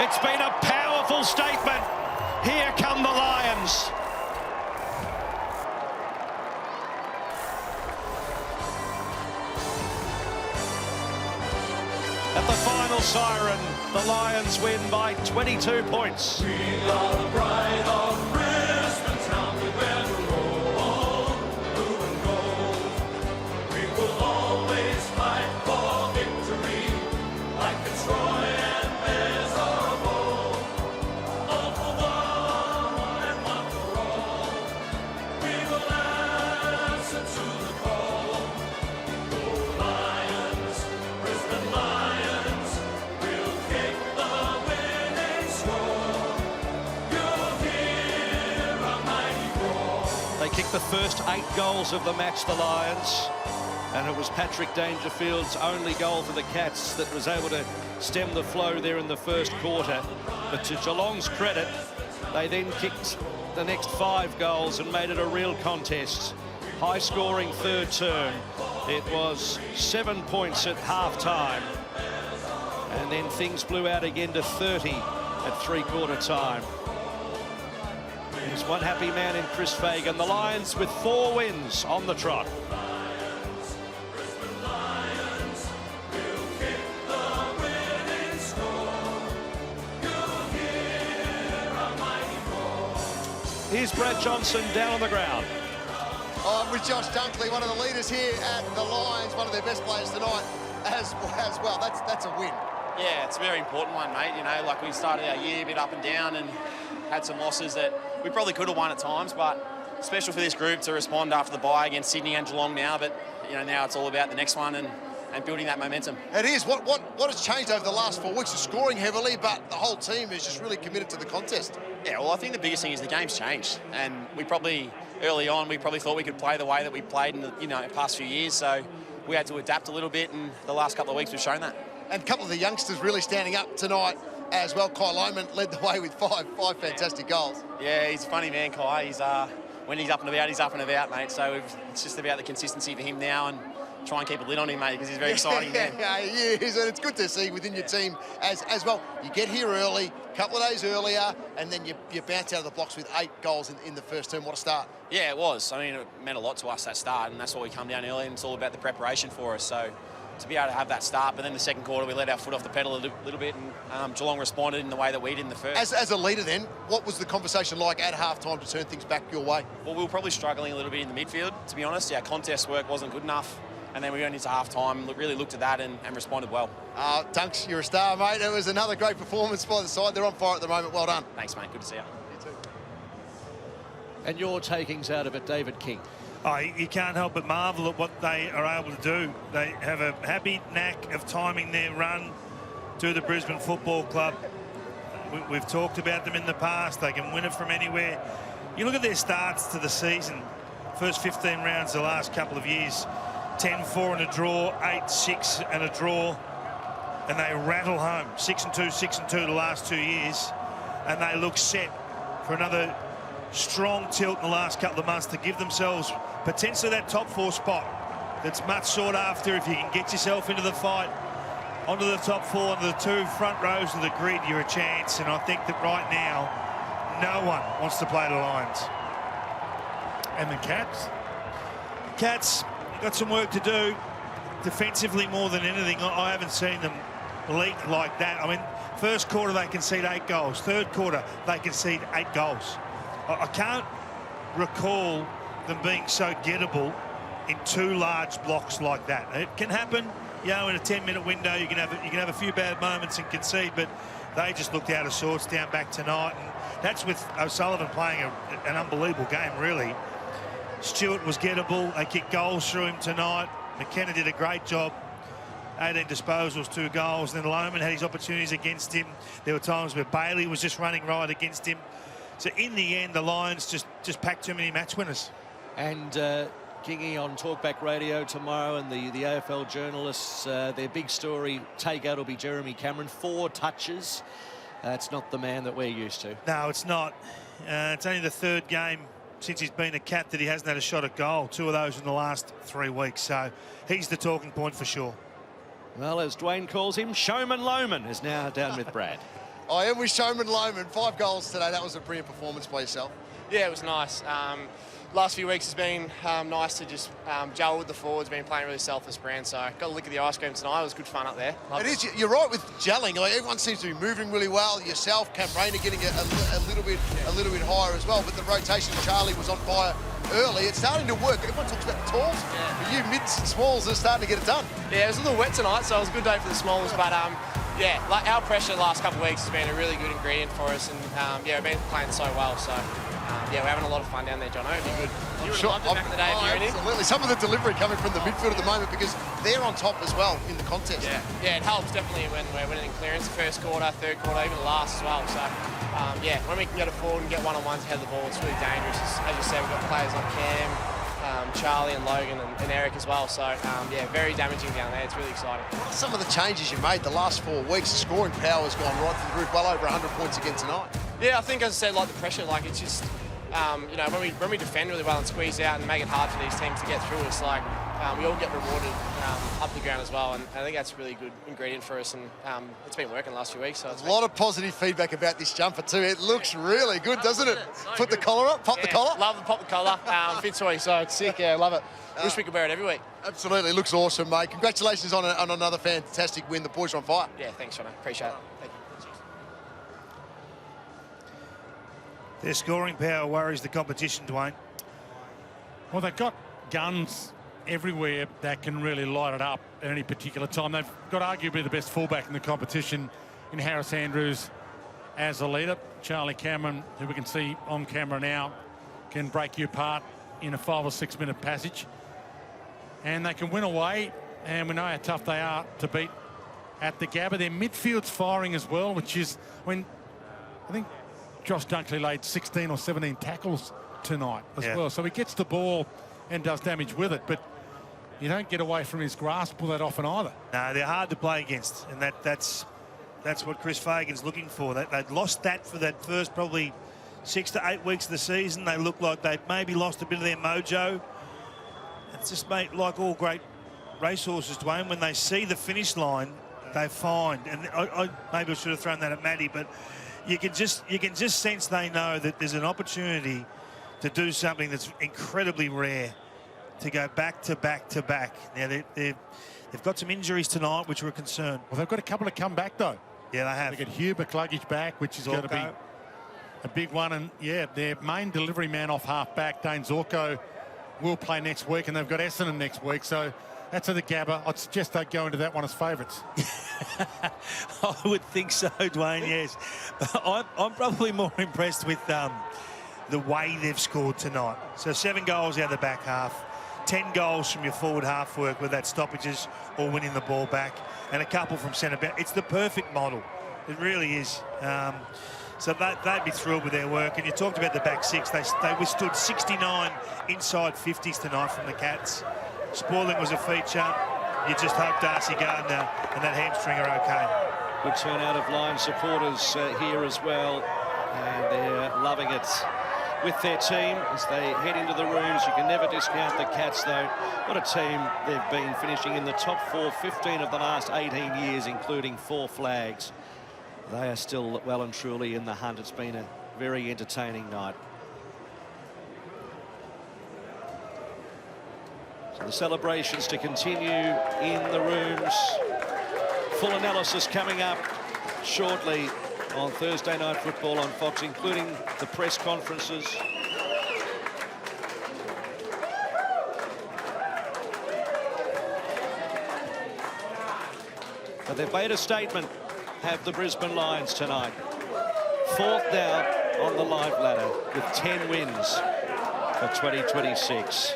It's been a powerful statement. Here come the Lions. At the final siren, the Lions win by 22 points. We are the pride of Brisbane town. We wear the roll, blue and gold. We will always fight for victory, like the Troy and Bears of old. All for one and one for all. We will answer to the call. Go Lions, Brisbane Lions, we'll kick the winning score. You'll hear a mighty roar. They kicked the first 8 goals of the match, the Lions. And it was Patrick Dangerfield's only goal for the Cats that was able to stem the flow there in the first quarter. But to Geelong's credit, they then kicked the next 5 goals and made it a real contest. High-scoring third term. It was 7 points at half-time. And then things blew out again to 30 at three-quarter time. There's one happy man in Chris Fagan. The Lions with 4 wins on the trot. Here's Brad Johnson down on the ground. I'm with Josh Dunkley, one of the leaders here at the Lions, one of their best players tonight as well. That's a win. Yeah, it's a very important one, mate. You know, like we started our year a bit up and down and had some losses that we probably could have won at times, but special for this group to respond after the bye against Sydney and Geelong now. But, you know, now it's all about the next one and building that momentum. It is. What has changed over the last 4 weeks? Is scoring heavily, but the whole team is just really committed to the contest. Yeah, well, I think the biggest thing is the game's changed. And we probably, early on, we probably thought we could play the way that we played in the past few years. So we had to adapt a little bit, and the last couple of weeks we've shown that. And a couple of the youngsters really standing up tonight as well. Kai Loman led the way with five fantastic goals. Yeah, he's a funny man, Kai. He's when he's up and about, mate. So it's just about the consistency for him now and try and keep a lid on him, mate, because he's very exciting, man. Yeah, he is, and it's good to see within your team as well. You get here early, a couple of days earlier, and then you bounce out of the blocks with 8 goals in the first term. What a start. Yeah, it was. I mean, it meant a lot to us, that start, and that's why we come down early, and it's all about the preparation for us. So to be able to have that start, but then the second quarter we let our foot off the pedal a little bit, and Geelong responded in the way that we did in the first. As a leader then, what was the conversation like at half-time to turn things back your way? Well, we were probably struggling a little bit in the midfield, to be honest. Our contest work wasn't good enough. And then we went into half-time, really looked at that and responded well. Dunks, you're a star, mate. It was another great performance by the side. They're on fire at the moment. Well done. Thanks, mate. Good to see you. You too. And your takings out of it, David King. Oh, you can't help but marvel at what they are able to do. They have a happy knack of timing their run to the Brisbane Football Club. We've talked about them in the past. They can win it from anywhere. You look at their starts to the season, first 15 rounds the last couple of years, 10-4 and a draw, 8-6 and a draw, and they rattle home 6-2, 6-2 the last 2 years, and they look set for another strong tilt in the last couple of months to give themselves potentially that top 4 spot that's much sought after. If you can get yourself into the fight, onto the top 4, onto the 2 front rows of the grid, you're a chance. And I think that right now, no one wants to play the Lions. And the Cats got some work to do defensively more than anything. I haven't seen them leak like that. I mean, first quarter they concede 8 goals. Third quarter they concede 8 goals. I can't recall them being so gettable in 2 large blocks like that. It can happen, you know, in a 10-minute window. You can have a few bad moments and concede, but they just looked out of sorts down back tonight, and that's with O'Sullivan playing an unbelievable game, really. Stewart was gettable. They kicked goals through him tonight. McKenna did a great job. 18 disposals, 2 goals. And then Loman had his opportunities against him. There were times where Bailey was just running right against him. So in the end, the Lions just packed too many match winners. And Kingy on Talkback Radio tomorrow, and the AFL journalists, their big story takeout will be Jeremy Cameron. 4 touches. That's not the man that we're used to. No, it's not. It's only the 3rd game since he's been a Cat that he hasn't had a shot at goal. 2 of those in the last 3 weeks. So he's the talking point for sure. Well, as Dwayne calls him, Showman Loman is now down with Brad. I am with Showman Loman. 5 goals today. That was a brilliant performance by yourself. Yeah, it was nice. Last few weeks has been nice to just gel with the forwards, been playing really selfless brand, so got a lick of the ice cream tonight. It was good fun up there. It is. You're right with gelling. Like, everyone seems to be moving really well. Yourself, Cam Rayner getting a little bit higher as well, but the rotation of Charlie was on fire early. It's starting to work. Everyone talks about the talls, but you mids and smalls are starting to get it done. Yeah, it was a little wet tonight, so it was a good day for the smalls, but yeah, like our pressure the last couple of weeks has been a really good ingredient for us, and yeah, we've been playing so well, so yeah, we're having a lot of fun down there, Jono. It'd be good. You would have loved it back in the day if you were in it. Absolutely. Some of the delivery coming from the midfield at the moment because they're on top as well in the contest. Yeah, it helps definitely when we're winning in clearance, first quarter, third quarter, even the last as well. So yeah, when we can get it forward and get one-on-ones ahead of the ball, it's really dangerous. As you said, we've got players like Cam, Charlie and Logan and Eric as well. So yeah, very damaging down there. It's really exciting. Some of the changes you made the last 4 weeks, scoring power has gone right through the roof, well over 100 points again tonight. Yeah, I think, as I said, like the pressure, like it's just, you know, when we defend really well and squeeze out and make it hard for these teams to get through us, like we all get rewarded up the ground as well, and I think that's a really good ingredient for us, and it's been working the last few weeks. So a lot of positive feedback about this jumper too. It looks really good, doesn't it? Put the collar up, pop the collar. Love the pop the collar. Fits me, so it's sick. Yeah, love it. Wish we could wear it every week. Absolutely, looks awesome, mate. Congratulations on another fantastic win. The boys are on fire. Yeah, thanks, Jono. Appreciate it. Thank you. Their scoring power worries the competition, Dwayne. Well, they've got guns everywhere that can really light it up at any particular time. They've got arguably the best fullback in the competition in Harris Andrews as a leader. Charlie Cameron, who we can see on camera now, can break you apart in a 5 or 6 minute passage. And they can win away, and we know how tough they are to beat at the Gabba. Their midfield's firing as well, which is when I think Josh Dunkley laid 16 or 17 tackles tonight as well. So he gets the ball and does damage with it, but you don't get away from his grasp all that often either. No, they're hard to play against, and that's what Chris Fagan's looking for. They'd lost that for that first probably 6 to 8 weeks of the season. They look like they'd maybe lost a bit of their mojo. It's just, mate, like all great racehorses, Dwayne, when they see the finish line, they find, and maybe I should have thrown that at Matty, but you can just sense they know that there's an opportunity to do something that's incredibly rare, to go back to back to back. Now they've got some injuries tonight, which we're concerned. Well, they've got a couple to come back though. Yeah, they have. They get Hugh McCluggage back, which is going to be a big one, and yeah, their main delivery man off half back, Dane Zorko, will play next week, and they've got Essendon next week, so that's at the Gabba. I'd suggest they go into that one as favourites. I would think so, Dwayne, yes. I'm probably more impressed with the way they've scored tonight. So 7 goals out of the back half, 10 goals from your forward half work, whether that's stoppages or winning the ball back, and a couple from centre back. It's the perfect model. It really is. So they'd be thrilled with their work. And you talked about the back six. They withstood 69 inside 50s tonight from the Cats. Spaulding was a feature. You just hope Darcy Gardner and that hamstring are okay. Good turnout of Lions supporters here as well, and they're loving it with their team as they head into the rooms. You can never discount the Cats, though. What a team they've been, finishing in the top 4, 15 of the last 18 years, including 4 flags. They are still well and truly in the hunt. It's been a very entertaining night. So the celebrations to continue in the rooms. Full analysis coming up shortly on Thursday Night Football on Fox, including the press conferences. But they've made a statement, have the Brisbane Lions tonight. 4th now on the live ladder with 10 wins for 2026.